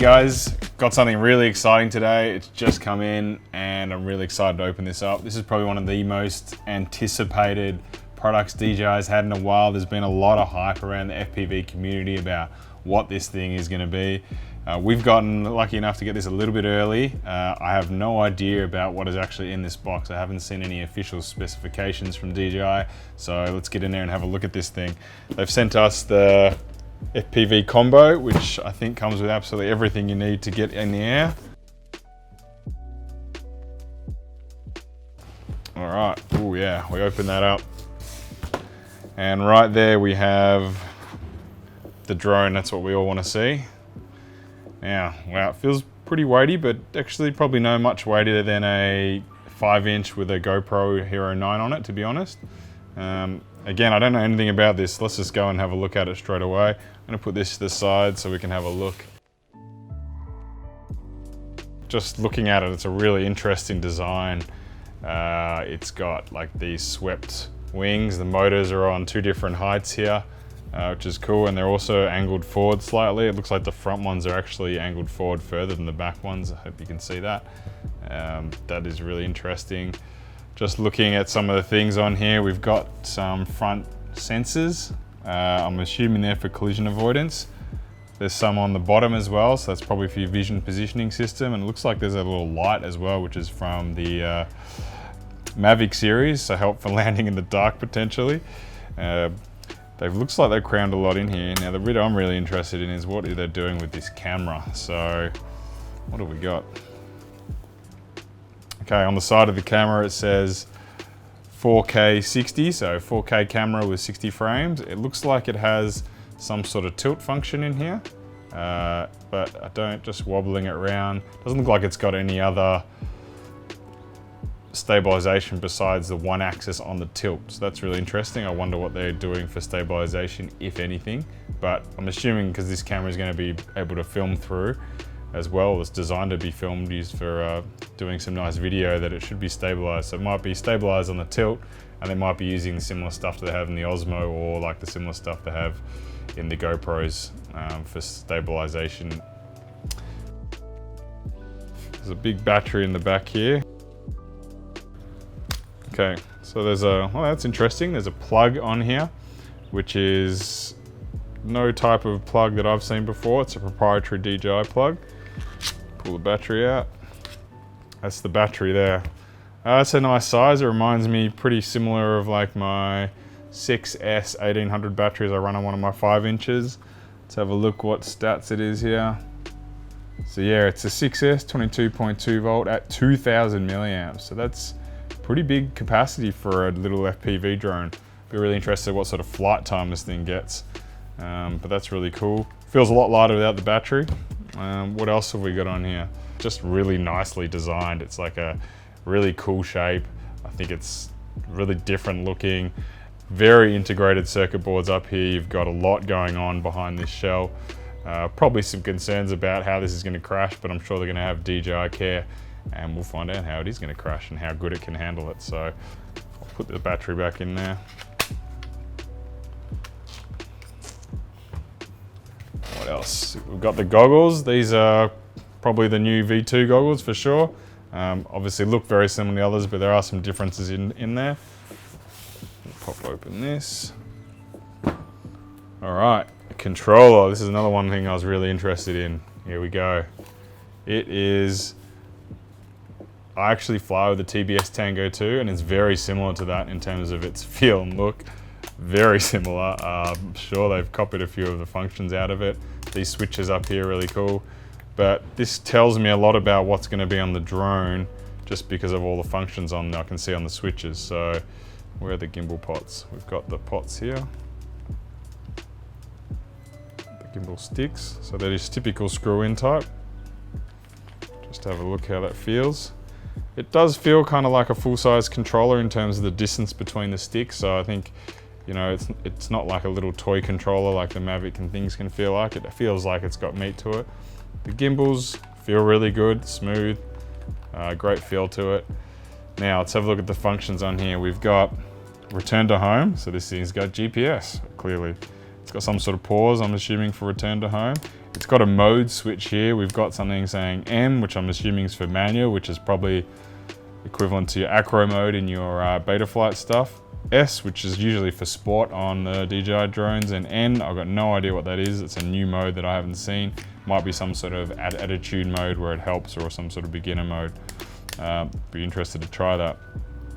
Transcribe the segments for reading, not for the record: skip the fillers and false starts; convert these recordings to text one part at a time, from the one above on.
guys, got something really exciting today. It's just come in and I'm really excited to open this up. This is probably one of the most anticipated products DJI's had in a while. There's been a lot of hype around the FPV community about what this thing is going to be. We've gotten lucky enough to get this a little bit early. I have no idea about what is actually in this box. I haven't seen any official specifications from DJI, so let's get in there and have a look at this thing. They've sent us the FPV Combo, which I think comes with absolutely everything you need to get in the air. All right, oh yeah, we open that up. And right there we have the drone. That's what we all want to see. Now, wow, it feels pretty weighty, but actually probably no much weightier than a 5-inch with a GoPro Hero 9 on it, to be honest. Again, I don't know anything about this. Let's just go and have a look at it straight away. I'm gonna put this to the side so we can have a look. Just looking at it, it's a really interesting design. It's got like these swept wings. The motors are on 2 different heights here, which is cool, and they're also angled forward slightly. It looks like the front ones are actually angled forward further than the back ones. I hope you can see that. That is really interesting. Just looking at some of the things on here, we've got some front sensors. I'm assuming they're for collision avoidance. There's some on the bottom as well, so that's probably for your vision positioning system. And it looks like there's a little light as well, which is from the Mavic series, so help for landing in the dark potentially. Looks like they've crammed a lot in here. Now the bit I'm really interested in is what they're doing with this camera. So what do we got? Okay, on the side of the camera it says 4K 60, so 4K camera with 60 frames. It looks like it has some sort of tilt function in here, but I don't, just wobbling it around. Doesn't look like it's got any other stabilization besides the one axis on the tilt. So that's really interesting. I wonder what they're doing for stabilization, if anything. But I'm assuming because this camera is going to be able to film through as well, it's designed to be filmed, used for doing some nice video, that it should be stabilized. So it might be stabilized on the tilt, and they might be using similar stuff that they have in the Osmo, or like the similar stuff they have in the GoPros for stabilization. There's a big battery in the back here. Okay, so there's a, well, that's interesting. There's a plug on here, which is no type of plug that I've seen before. It's a proprietary DJI plug. Pull the battery out. That's the battery there. It's a nice size. It reminds me pretty similar of like my 6S 1800 batteries I run on one of my 5 inches. Let's have a look what stats it is here. So yeah, it's a 6S 22.2 volt at 2000 milliamps. So that's pretty big capacity for a little FPV drone. Be really interested what sort of flight time this thing gets. But that's really cool. Feels a lot lighter without the battery. What else have we got on here? Just really nicely designed. It's like a really cool shape. I think it's really different looking. Very integrated circuit boards up here. You've got a lot going on behind this shell. Probably some concerns about how this is going to crash, but I'm sure they're going to have DJI care, and we'll find out how it is going to crash and how good it can handle it. So I'll put the battery back in there. What else? We've got the goggles. These are probably the new V2 goggles for sure. Obviously look very similar to the others, but there are some differences in there. We'll pop open this. All right, a controller. This is another one thing I was really interested in. Here we go. It is, I actually fly with the TBS Tango 2, and it's very similar to that in terms of its feel and look. Very similar. I'm sure they've copied a few of the functions out of it. These switches up here are really cool. But this tells me a lot about what's going to be on the drone, just because of all the functions on there I can see on the switches. So where are the gimbal pots? We've got the pots here. The gimbal sticks. So that is typical screw-in type. Just have a look how that feels. It does feel kind of like a full-size controller in terms of the distance between the sticks. So I think, you know, it's not like a little toy controller like the Mavic and things can feel like. It feels like it's got meat to it. The gimbals feel really good, smooth, great feel to it. Now let's have a look at the functions on here. We've got return to home, so this thing's got GPS, clearly. It's got some sort of pause, I'm assuming for return to home. It's got a mode switch here. We've got something saying M, which I'm assuming is for manual, which is probably equivalent to your acro mode in your Betaflight stuff. S, which is usually for sport on the DJI drones, and N, I've got no idea what that is. It's a new mode that I haven't seen. Might be some sort of attitude mode where it helps, or some sort of beginner mode. Be interested to try that.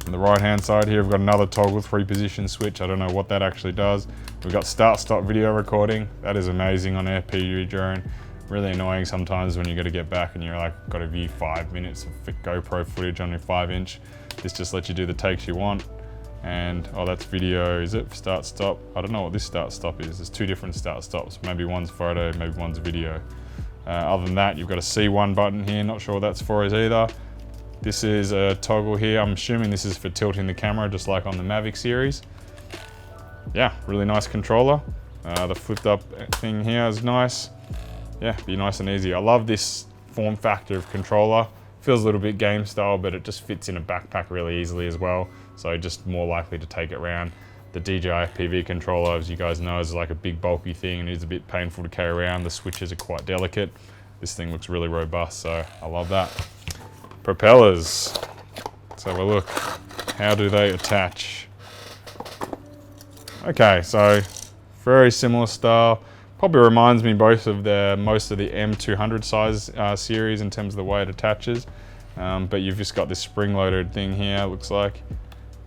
On the right hand side here, we've got another toggle 3-position switch. I don't know what that actually does. We've got start-stop video recording. That is amazing on an FPV drone. Really annoying sometimes when you got to get back and you're like, got to view 5 minutes of GoPro footage on your 5-inch. This just lets you do the takes you want. And, oh, that's video, is it? Start, stop. I don't know what this start, stop is. There's 2 different start, stops. Maybe one's photo, maybe one's video. Other than that, you've got a C1 button here. Not sure what that's for either. This is a toggle here. I'm assuming this is for tilting the camera, just like on the Mavic series. Yeah, really nice controller. The flipped up thing here is nice. Yeah, be nice and easy. I love this form factor of controller. Feels a little bit game style, but it just fits in a backpack really easily as well. So just more likely to take it around. The DJI FPV controller, as you guys know, is like a big bulky thing and it is a bit painful to carry around. The switches are quite delicate. This thing looks really robust, so I love that. Propellers. Let's have a look. How do they attach? Okay, so very similar style. Probably reminds me both of most of the M200 size series in terms of the way it attaches. But you've just got this spring-loaded thing here, it looks like.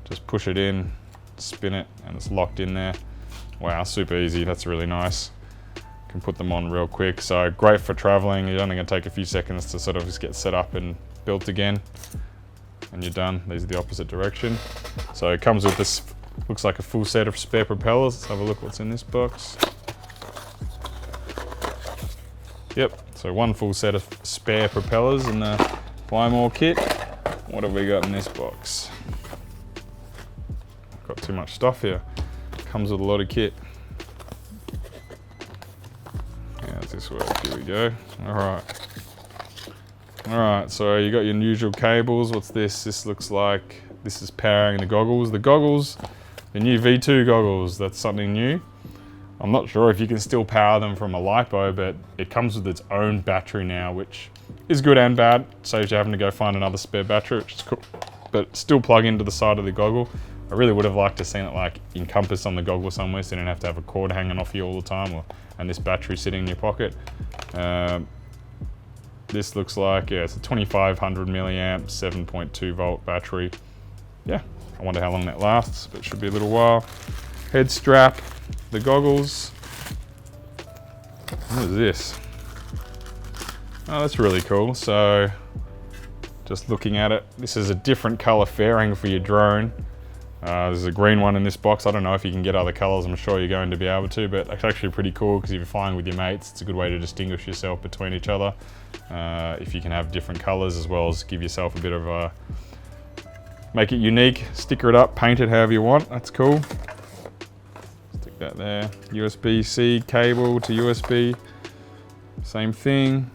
Just push it in, spin it, and it's locked in there. Wow, super easy, that's really nice. Can put them on real quick, so great for traveling. You're only gonna take a few seconds to sort of just get set up and built again. And you're done. These are the opposite direction. So it comes with this, looks like a full set of spare propellers. Let's have a look what's in this box. Yep, so one full set of spare propellers in the buy more kit. What have we got in this box? Got too much stuff here. Comes with a lot of kit. How does this work? Here we go. All right, so you got your usual cables. What's this? This looks like, this is powering the goggles. The goggles, the new V2 goggles, that's something new. I'm not sure if you can still power them from a LiPo, but it comes with its own battery now, which is good and bad. Saves you having to go find another spare battery, which is cool. But still plug into the side of the goggle. I really would have liked to seen it like encompassed on the goggle somewhere, so you don't have to have a cord hanging off you all the time, and this battery sitting in your pocket. This looks like, yeah, it's a 2500 milliamp, 7.2 volt battery. Yeah, I wonder how long that lasts, but it should be a little while. Head strap, the goggles. What is this? Oh, that's really cool. So, just looking at it, this is a different color fairing for your drone. There's a green one in this box. I don't know if you can get other colors. I'm sure you're going to be able to, but it's actually pretty cool because if you're flying with your mates, it's a good way to distinguish yourself between each other. If you can have different colors, as well as give yourself a bit of a, make it unique, sticker it up, paint it however you want. That's cool. Stick that there. USB-C cable to USB. Same thing.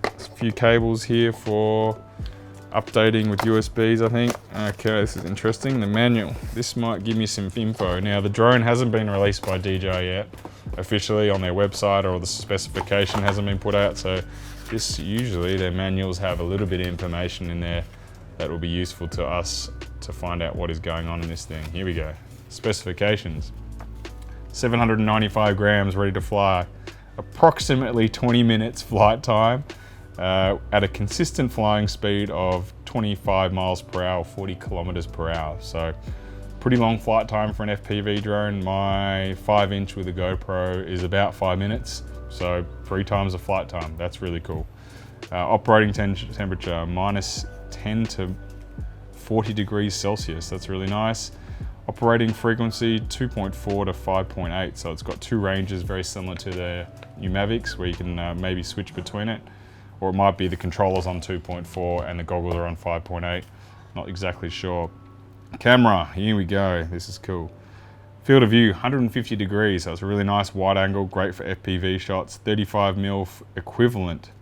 There's a few cables here for updating with USBs, I think. Okay, this is interesting. The manual. This might give me some info. Now, the drone hasn't been released by DJI yet, officially on their website, or the specification hasn't been put out. So this, usually their manuals have a little bit of information in there that will be useful to us to find out what is going on in this thing. Here we go. Specifications. 795 grams, ready to fly. Approximately 20 minutes flight time. At a consistent flying speed of 25 miles per hour, 40 kilometers per hour. So pretty long flight time for an FPV drone. My 5-inch with a GoPro is about 5 minutes. So 3 times the flight time. That's really cool. Operating temperature, minus 10 to 40 degrees Celsius. That's really nice. Operating frequency, 2.4 to 5.8. So it's got 2 ranges, very similar to the new Mavics, where you can maybe switch between it. Or it might be the controller's on 2.4 and the goggles are on 5.8. Not exactly sure. Camera, here we go. This is cool. Field of view, 150 degrees. So it's a really nice wide angle, great for FPV shots. 35mm equivalent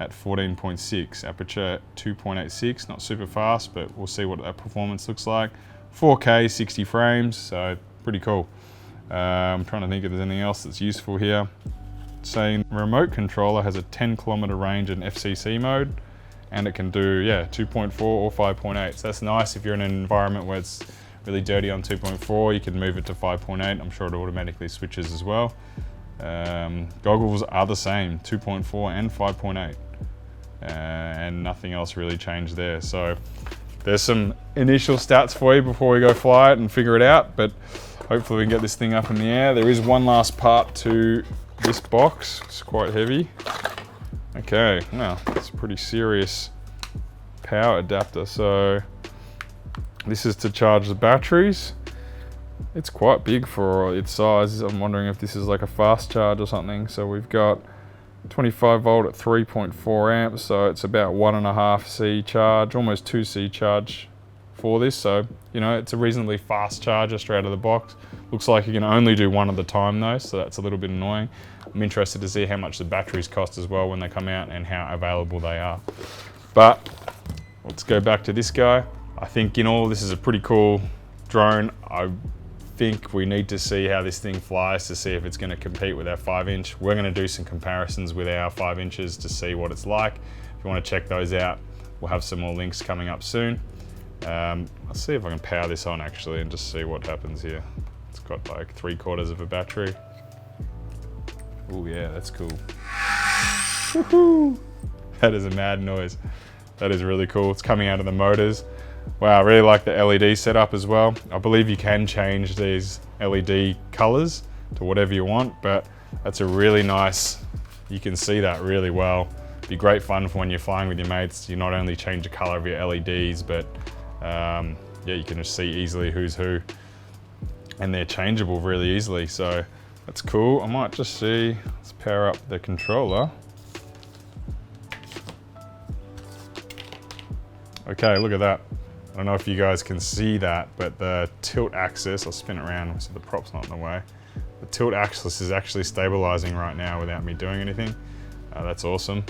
at 14.6. Aperture 2.86, not super fast, but we'll see what that performance looks like. 4K, 60 frames, so pretty cool. I'm trying to think if there's anything else that's useful here. Saying remote controller has a 10-kilometer range in FCC mode, and it can do 2.4 or 5.8. So that's nice if you're in an environment where it's really dirty on 2.4. You can move it to 5.8. I'm sure it automatically switches as well. Goggles are the same, 2.4 and 5.8, and nothing else really changed there. So there's some initial stats for you before we go fly it and figure it out, but hopefully we can get this thing up in the air. There is one last part to this box. It's quite heavy. Okay, now it's a pretty serious power adapter. So this is to charge the batteries. It's quite big for its size. I'm wondering if this is like a fast charge or something. So we've got 25 volt at 3.4 amps. So it's about 1.5 C charge, almost 2 C charge for this. So, you know, it's a reasonably fast charger straight out of the box. Looks like you can only do one at a time though, so that's a little bit annoying. I'm interested to see how much the batteries cost as well when they come out and how available they are. But let's go back to this guy. I think in all, this is a pretty cool drone. I think we need to see how this thing flies to see if it's going to compete with our 5-inch. We're going to do some comparisons with our 5 inches to see what it's like. If you want to check those out, we'll have some more links coming up soon. Let's see if I can power this on actually and just see what happens here. It's got like 3/4 of a battery. Oh yeah, that's cool. Woohoo! That is a mad noise. That is really cool. It's coming out of the motors. Wow, I really like the LED setup as well. I believe you can change these LED colors to whatever you want, but that's a really nice, you can see that really well. Be great fun for when you're flying with your mates. You not only change the color of your LEDs, but yeah, you can just see easily who's who. And they're changeable really easily, so that's cool. I might just see, let's power up the controller. Okay, look at that. I don't know if you guys can see that, but the tilt axis, I'll spin it around so the prop's not in the way. The tilt axis is actually stabilizing right now without me doing anything. That's awesome.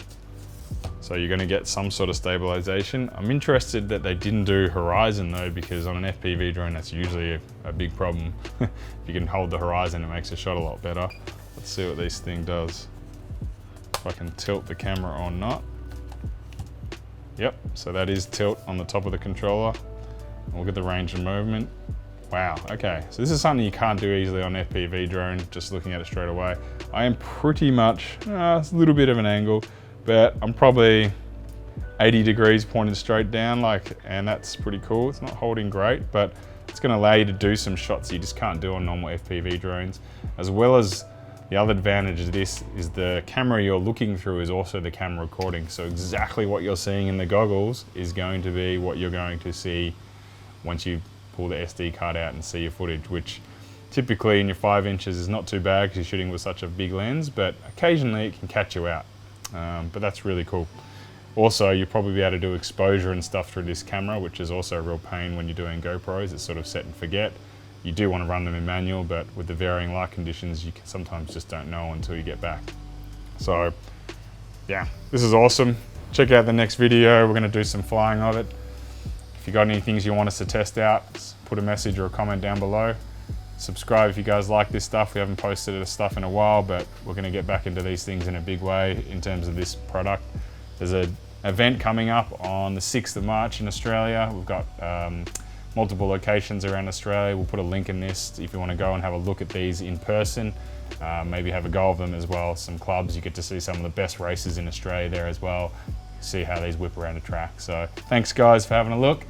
So you're gonna get some sort of stabilization. I'm interested that they didn't do horizon though, because on an FPV drone, that's usually a big problem. If you can hold the horizon, it makes the shot a lot better. Let's see what this thing does. If I can tilt the camera or not. Yep, so that is tilt on the top of the controller. Look at the range of movement. Wow, okay. So this is something you can't do easily on FPV drone, just looking at it straight away. I am pretty much, it's a little bit of an angle, but I'm probably 80 degrees pointed straight down, and that's pretty cool. It's not holding great, but it's gonna allow you to do some shots you just can't do on normal FPV drones, as well as the other advantage of this is the camera you're looking through is also the camera recording. So exactly what you're seeing in the goggles is going to be what you're going to see once you pull the SD card out and see your footage, which typically in your 5 inches is not too bad because you're shooting with such a big lens, but occasionally it can catch you out. But that's really cool. Also, you'll probably be able to do exposure and stuff through this camera, which is also a real pain when you're doing GoPros. It's sort of set and forget. You do want to run them in manual, but with the varying light conditions, you can sometimes just don't know until you get back. So yeah, this is awesome. Check out the next video. We're going to do some flying of it. If you got any things you want us to test out, put a message or a comment down below. Subscribe if you guys like this stuff. We haven't posted this stuff in a while, but we're going to get back into these things in a big way in terms of this product. There's an event coming up on the 6th of March in Australia. We've got multiple locations around Australia. We'll put a link in this if you want to go and have a look at these in person. Maybe have a go of them as well. Some clubs, you get to see some of the best races in Australia there as well. See how these whip around a track. So thanks guys for having a look.